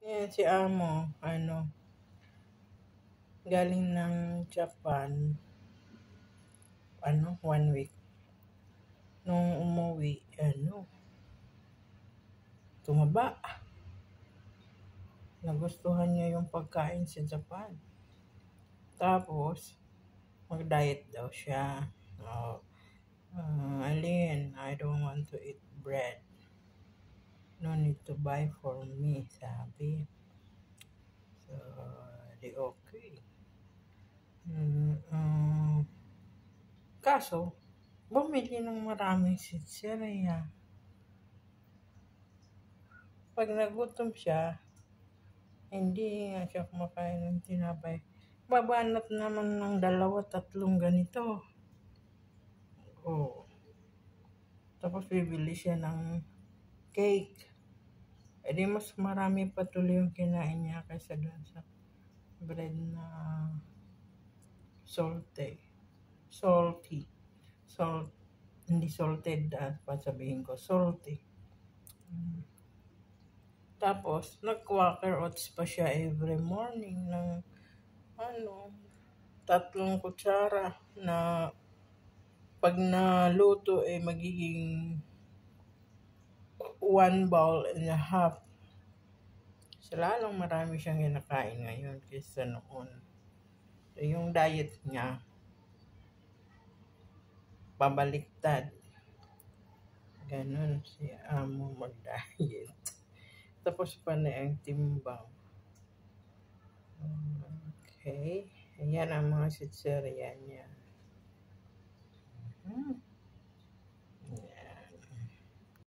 Yan si amo, galing ng Japan, 1 week. Nung umuwi, tumaba. Nagustuhan niya yung pagkain sa Japan. Tapos, mag-diet daw siya. Oh, Alin, I don't want to eat bread. No need to buy for me, sabi. So, di okay. Kaso, bumili ng maraming sitsirya. Pag nagutom siya, hindi nga siya kumakain ng tinapay. Babanat naman ng 2-3 ganito. Oh. Tapos bibili siya ng cake. E di mas marami pa tuloy yung kinain niya kaysa dun sa bread na salty. Hindi salted, sabihin ko, salty. Tapos, nag-quaker oats pa siya every morning ng 3 kutsara na pag naluto magiging 1.5 bowl. So, lalong marami siyang kinakain ngayon kaysa noon. So, yung diet niya, pabaliktad. Ganun si amo mag-diet. Tapos pa na ang timbang. Okay. Ayan ang mga sitsirya niya.